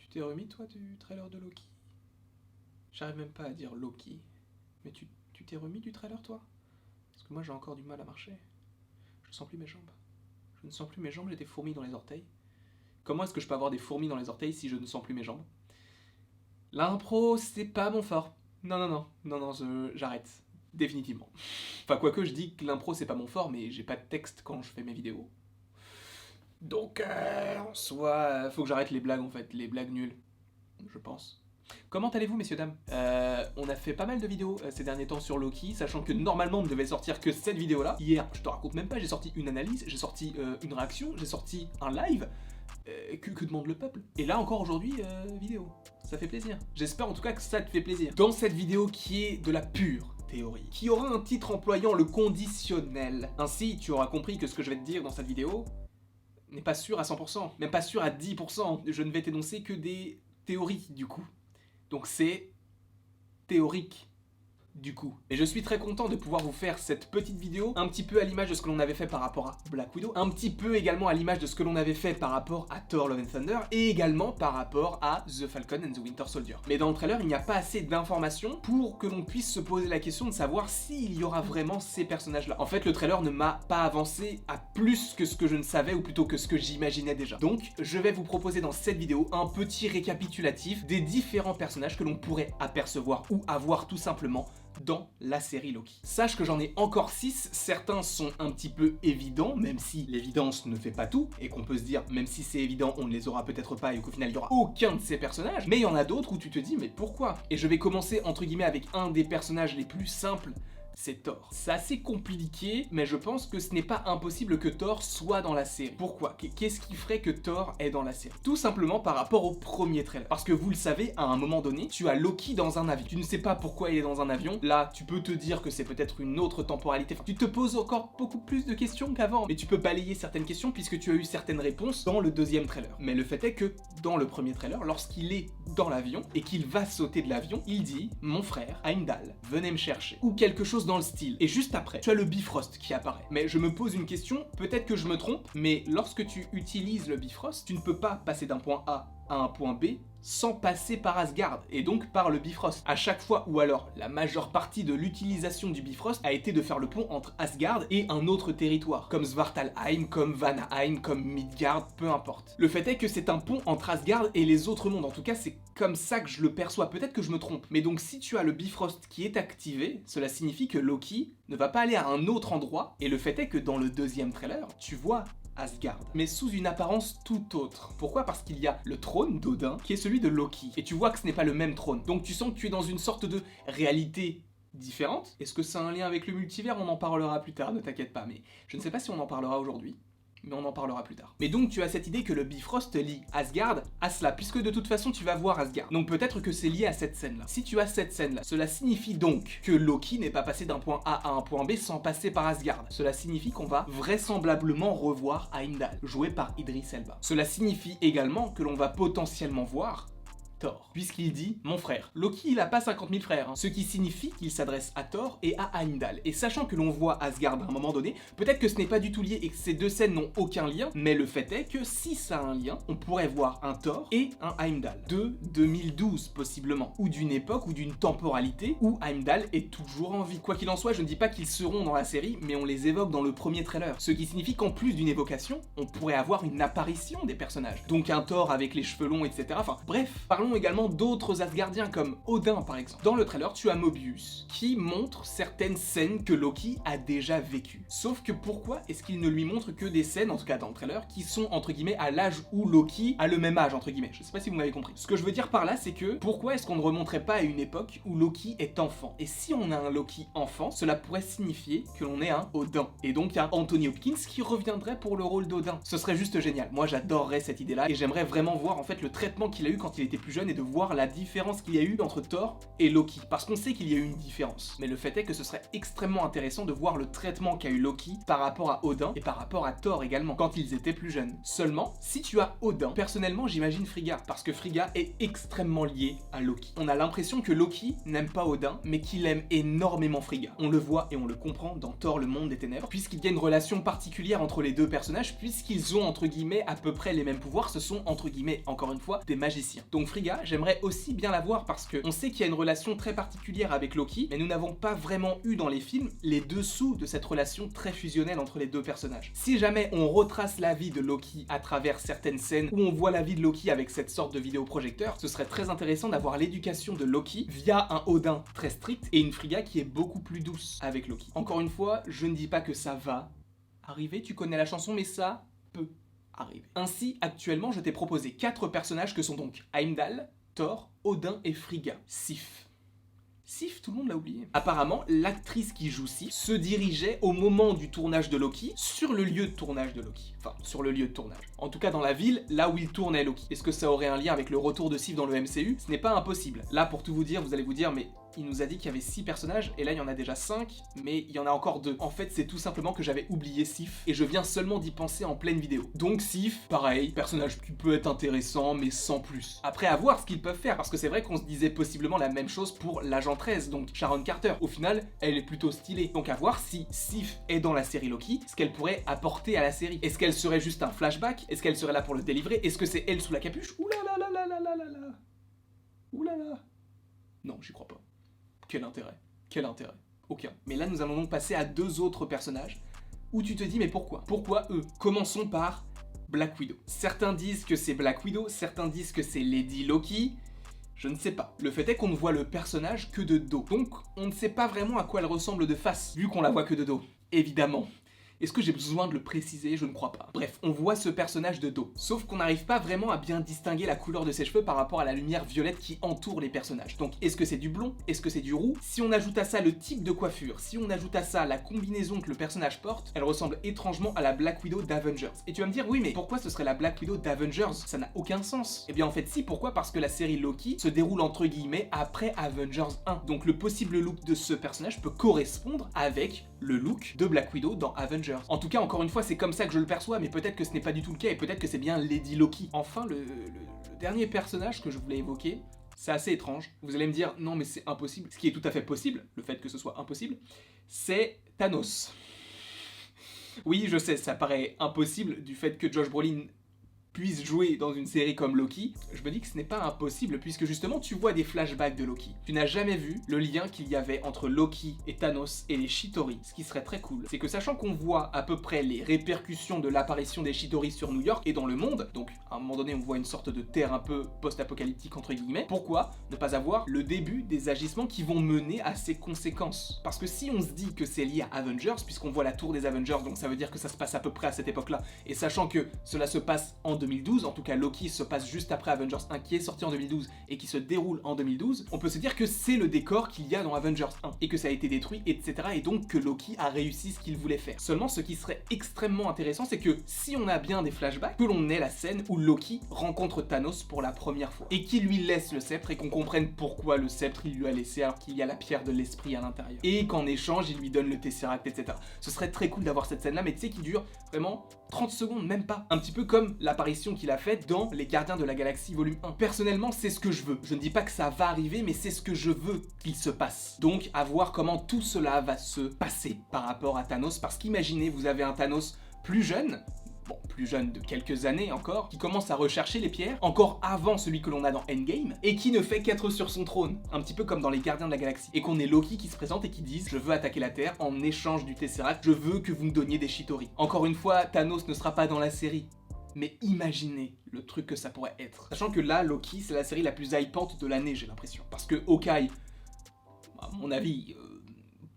Tu t'es remis, toi, du trailer de Loki? J'arrive même pas à dire Loki. Mais tu t'es remis du trailer, toi? Parce que moi, j'ai encore du mal à marcher. Je ne sens plus mes jambes. Je ne sens plus mes jambes, j'ai des fourmis dans les orteils. Comment est-ce que je peux avoir des fourmis dans les orteils si je ne sens plus mes jambes? L'impro, c'est pas mon fort. Non, j'arrête. Définitivement. Enfin, quoique je dis que l'impro, c'est pas mon fort, mais j'ai pas de texte quand je fais mes vidéos. Donc, en soi, faut que j'arrête les blagues, en fait. Les blagues nulles. Je pense. Comment allez-vous, messieurs, dames? On a fait pas mal de vidéos ces derniers temps sur Loki, sachant que normalement on ne devait sortir que cette vidéo-là. Hier, je te raconte même pas, j'ai sorti une analyse, j'ai sorti une réaction, j'ai sorti un live. Que demande le peuple? Et là encore aujourd'hui, vidéo. Ça fait plaisir. J'espère en tout cas que ça te fait plaisir. Dans cette vidéo qui est de la pure théorie, qui aura un titre employant le conditionnel. Ainsi, tu auras compris que ce que je vais te dire dans cette vidéo n'est pas sûr à 100%, même pas sûr à 10%. Je ne vais t'énoncer que des théories, du coup. Donc c'est théorique. Du coup. Et je suis très content de pouvoir vous faire cette petite vidéo, un petit peu à l'image de ce que l'on avait fait par rapport à Black Widow, un petit peu également à l'image de ce que l'on avait fait par rapport à Thor Love and Thunder, et également par rapport à The Falcon and the Winter Soldier. Mais dans le trailer, il n'y a pas assez d'informations pour que l'on puisse se poser la question de savoir s'il y aura vraiment ces personnages-là. En fait, le trailer ne m'a pas avancé à plus que ce que je ne savais, ou plutôt que ce que j'imaginais déjà. Donc, je vais vous proposer dans cette vidéo un petit récapitulatif des différents personnages que l'on pourrait apercevoir ou avoir tout simplement dans la série Loki. Sache que j'en ai encore 6, certains sont un petit peu évidents, même si l'évidence ne fait pas tout, et qu'on peut se dire, même si c'est évident, on ne les aura peut-être pas, et qu'au final il y aura aucun de ces personnages, mais il y en a d'autres où tu te dis, mais pourquoi? Et je vais commencer entre guillemets avec un des personnages les plus simples, c'est Thor. C'est assez compliqué, mais je pense que ce n'est pas impossible que Thor soit dans la série. Pourquoi? Qu'est-ce qui ferait que Thor est dans la série? Tout simplement par rapport au premier trailer. Parce que vous le savez, à un moment donné, tu as Loki dans un avion. Tu ne sais pas pourquoi il est dans un avion. Là, tu peux te dire que c'est peut-être une autre temporalité. Enfin, tu te poses encore beaucoup plus de questions qu'avant. Mais tu peux balayer certaines questions puisque tu as eu certaines réponses dans le deuxième trailer. Mais le fait est que, dans le premier trailer, lorsqu'il est dans l'avion et qu'il va sauter de l'avion, il dit « Mon frère, Heimdall, venez me chercher » ou quelque chose dans le style. Et juste après, tu as le Bifrost qui apparaît. Mais je me pose une question, peut-être que je me trompe, mais lorsque tu utilises le Bifrost, tu ne peux pas passer d'un point A à un point B sans passer par Asgard, et donc par le Bifrost. À chaque fois, ou alors la majeure partie de l'utilisation du Bifrost a été de faire le pont entre Asgard et un autre territoire, comme Svartalheim, comme Vanaheim, comme Midgard, peu importe. Le fait est que c'est un pont entre Asgard et les autres mondes, en tout cas c'est comme ça que je le perçois, peut-être que je me trompe. Mais donc si tu as le Bifrost qui est activé, cela signifie que Loki ne va pas aller à un autre endroit, et le fait est que dans le deuxième trailer, tu vois Asgard, mais sous une apparence tout autre. Pourquoi? Parce qu'il y a le trône d'Odin, qui est celui de Loki, et tu vois que ce n'est pas le même trône. Donc tu sens que tu es dans une sorte de réalité différente. Est-ce que ça a un lien avec le multivers? On en parlera plus tard, ne t'inquiète pas, mais je ne sais pas si on en parlera aujourd'hui. Mais on en parlera plus tard. Mais donc tu as cette idée que le Bifrost lie Asgard à cela, puisque de toute façon tu vas voir Asgard. Donc peut-être que c'est lié à cette scène-là. Si tu as cette scène-là, cela signifie donc que Loki n'est pas passé d'un point A à un point B sans passer par Asgard. Cela signifie qu'on va vraisemblablement revoir Heimdall, joué par Idris Elba. Cela signifie également que l'on va potentiellement voir Thor, puisqu'il dit « mon frère ». Loki, il a pas 50 000 frères, hein. Ce qui signifie qu'il s'adresse à Thor et à Heimdall. Et sachant que l'on voit Asgard à un moment donné, peut-être que ce n'est pas du tout lié et que ces deux scènes n'ont aucun lien, mais le fait est que si ça a un lien, on pourrait voir un Thor et un Heimdall. De 2012, possiblement. Ou d'une époque ou d'une temporalité où Heimdall est toujours en vie. Quoi qu'il en soit, je ne dis pas qu'ils seront dans la série, mais on les évoque dans le premier trailer. Ce qui signifie qu'en plus d'une évocation, on pourrait avoir une apparition des personnages. Donc un Thor avec les cheveux longs, etc. Enfin, bref, parlons également d'autres Asgardiens comme Odin par exemple. Dans le trailer, tu as Mobius qui montre certaines scènes que Loki a déjà vécues. Sauf que pourquoi est-ce qu'il ne lui montre que des scènes, en tout cas dans le trailer, qui sont entre guillemets à l'âge où Loki a le même âge entre guillemets. Je sais pas si vous m'avez compris. Ce que je veux dire par là, c'est que pourquoi est-ce qu'on ne remonterait pas à une époque où Loki est enfant? Et si on a un Loki enfant, cela pourrait signifier que l'on est un Odin. Et donc un Anthony Hopkins qui reviendrait pour le rôle d'Odin. Ce serait juste génial. Moi j'adorerais cette idée-là et j'aimerais vraiment voir en fait le traitement qu'il a eu quand il était plus jeune jeune et de voir la différence qu'il y a eu entre Thor et Loki. Parce qu'on sait qu'il y a eu une différence. Mais le fait est que ce serait extrêmement intéressant de voir le traitement qu'a eu Loki par rapport à Odin et par rapport à Thor également, quand ils étaient plus jeunes. Seulement, si tu as Odin, personnellement j'imagine Frigga, parce que Frigga est extrêmement liée à Loki. On a l'impression que Loki n'aime pas Odin, mais qu'il aime énormément Frigga. On le voit et on le comprend dans Thor, le monde des ténèbres, puisqu'il y a une relation particulière entre les deux personnages, puisqu'ils ont entre guillemets à peu près les mêmes pouvoirs, ce sont entre guillemets, encore une fois, des magiciens. Donc Frigga, j'aimerais aussi bien la voir parce que on sait qu'il y a une relation très particulière avec Loki, mais nous n'avons pas vraiment eu dans les films les dessous de cette relation très fusionnelle entre les deux personnages. Si jamais on retrace la vie de Loki à travers certaines scènes où on voit la vie de Loki avec cette sorte de vidéoprojecteur, ce serait très intéressant d'avoir l'éducation de Loki via un Odin très strict et une Frigga qui est beaucoup plus douce avec Loki. Encore une fois, je ne dis pas que ça va arriver, tu connais la chanson, mais ça peut arriver. Ainsi, actuellement, je t'ai proposé 4 personnages que sont donc Heimdall, Thor, Odin et Frigga. Sif. Sif, tout le monde l'a oublié. Apparemment, l'actrice qui joue Sif se dirigeait au moment du tournage de Loki sur le lieu de tournage de Loki. Enfin, sur le lieu de tournage. En tout cas, dans la ville, là où il tournait Loki. Est-ce que ça aurait un lien avec le retour de Sif dans le MCU? Ce n'est pas impossible. Là, pour tout vous dire, vous allez vous dire, mais il nous a dit qu'il y avait 6 personnages, et là il y en a déjà 5, mais il y en a encore 2. En fait, c'est tout simplement que j'avais oublié Sif, et je viens seulement d'y penser en pleine vidéo. Donc Sif, pareil, personnage qui peut être intéressant, mais sans plus. Après, à voir ce qu'ils peuvent faire, parce que c'est vrai qu'on se disait possiblement la même chose pour l'agent 13, donc Sharon Carter. Au final, elle est plutôt stylée. Donc à voir si Sif est dans la série Loki, ce qu'elle pourrait apporter à la série. Est-ce qu'elle serait juste un flashback? Est-ce qu'elle serait là pour le délivrer? Est-ce que c'est elle sous la capuche? Ouh là là là là là là là. Ouh là là. Non, j'y crois pas. Quel intérêt? Quel intérêt? Aucun. Mais là, nous allons donc passer à 2 autres personnages où tu te dis, mais pourquoi? Pourquoi eux? Commençons par Black Widow. Certains disent que c'est Black Widow, certains disent que c'est Lady Loki. Je ne sais pas. Le fait est qu'on ne voit le personnage que de dos. Donc, on ne sait pas vraiment à quoi elle ressemble de face, vu qu'on la voit que de dos. Évidemment. Est-ce que j'ai besoin de le préciser? Je ne crois pas. Bref, on voit ce personnage de dos. Sauf qu'on n'arrive pas vraiment à bien distinguer la couleur de ses cheveux par rapport à la lumière violette qui entoure les personnages. Donc est-ce que c'est du blond? Est-ce que c'est du roux? Si on ajoute à ça le type de coiffure, si on ajoute à ça la combinaison que le personnage porte, elle ressemble étrangement à la Black Widow d'Avengers. Et tu vas me dire, oui mais pourquoi ce serait la Black Widow d'Avengers? Ça n'a aucun sens. Eh bien en fait si, pourquoi? Parce que la série Loki se déroule entre guillemets après Avengers 1. Donc le possible look de ce personnage peut correspondre avec le look de Black Widow dans Avengers. En tout cas, encore une fois, c'est comme ça que je le perçois, mais peut-être que ce n'est pas du tout le cas, et peut-être que c'est bien Lady Loki. Enfin, le dernier personnage que je voulais évoquer, c'est assez étrange. Vous allez me dire, non mais c'est impossible. Ce qui est tout à fait possible, le fait que ce soit impossible, c'est Thanos. Oui, je sais, ça paraît impossible du fait que Josh Brolin puisse jouer dans une série comme Loki, je me dis que ce n'est pas impossible puisque justement tu vois des flashbacks de Loki. Tu n'as jamais vu le lien qu'il y avait entre Loki et Thanos et les Chitauri. Ce qui serait très cool, c'est que sachant qu'on voit à peu près les répercussions de l'apparition des Chitauri sur New York et dans le monde, donc à un moment donné on voit une sorte de terre un peu post-apocalyptique entre guillemets, pourquoi ne pas avoir le début des agissements qui vont mener à ces conséquences? Parce que si on se dit que c'est lié à Avengers, puisqu'on voit la tour des Avengers, donc ça veut dire que ça se passe à peu près à cette époque-là, et sachant que cela se passe en 2012, en tout cas Loki se passe juste après Avengers 1 qui est sorti en 2012 et qui se déroule en 2012, on peut se dire que c'est le décor qu'il y a dans Avengers 1 et que ça a été détruit, etc. et donc que Loki a réussi ce qu'il voulait faire. Seulement ce qui serait extrêmement intéressant, c'est que si on a bien des flashbacks, que l'on ait la scène où Loki rencontre Thanos pour la première fois et qu'il lui laisse le sceptre et qu'on comprenne pourquoi le sceptre il lui a laissé alors qu'il y a la pierre de l'esprit à l'intérieur et qu'en échange il lui donne le Tesseract, etc. Ce serait très cool d'avoir cette scène là, mais tu sais qui dure vraiment 30 secondes, même pas. Un petit peu comme l'apparition qu'il a faite dans Les Gardiens de la Galaxie volume 1. Personnellement, c'est ce que je veux. Je ne dis pas que ça va arriver, mais c'est ce que je veux qu'il se passe. Donc, à voir comment tout cela va se passer par rapport à Thanos, parce qu'imaginez, vous avez un Thanos plus jeune, bon, plus jeune de quelques années encore, qui commence à rechercher les pierres, encore avant celui que l'on a dans Endgame, et qui ne fait qu'être sur son trône, un petit peu comme dans Les Gardiens de la Galaxie, et qu'on ait Loki qui se présente et qui dise « Je veux attaquer la Terre en échange du Tesseract, je veux que vous me donniez des Chitauri ». Encore une fois, Thanos ne sera pas dans la série, mais imaginez le truc que ça pourrait être. Sachant que là, Loki, c'est la série la plus hypante de l'année, j'ai l'impression. Parce que Hawkeye, à mon avis,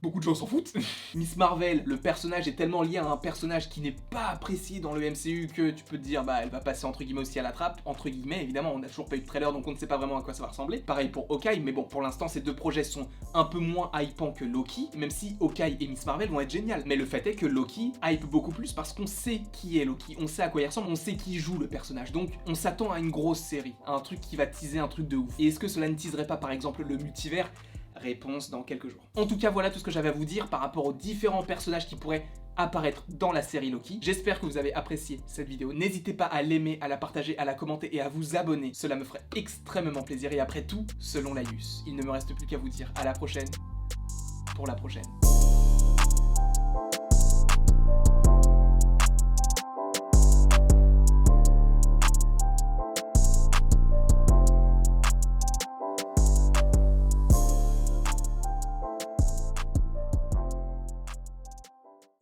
beaucoup de gens s'en foutent. Miss Marvel, le personnage est tellement lié à un personnage qui n'est pas apprécié dans le MCU que tu peux te dire bah elle va passer entre guillemets aussi à la trappe, entre guillemets, évidemment on n'a toujours pas eu de trailer donc on ne sait pas vraiment à quoi ça va ressembler. Pareil pour Hawkeye, mais bon pour l'instant ces deux projets sont un peu moins hypants que Loki, même si Hawkeye et Miss Marvel vont être géniales. Mais le fait est que Loki hype beaucoup plus parce qu'on sait qui est Loki, on sait à quoi il ressemble, on sait qui joue le personnage, donc on s'attend à une grosse série, à un truc qui va teaser un truc de ouf. Et est-ce que cela ne teaserait pas par exemple le multivers? Réponse dans quelques jours. En tout cas, voilà tout ce que j'avais à vous dire par rapport aux différents personnages qui pourraient apparaître dans la série Loki. J'espère que vous avez apprécié cette vidéo. N'hésitez pas à l'aimer, à la partager, à la commenter et à vous abonner. Cela me ferait extrêmement plaisir. Et après tout, selon Laïus, il ne me reste plus qu'à vous dire à la prochaine pour la prochaine.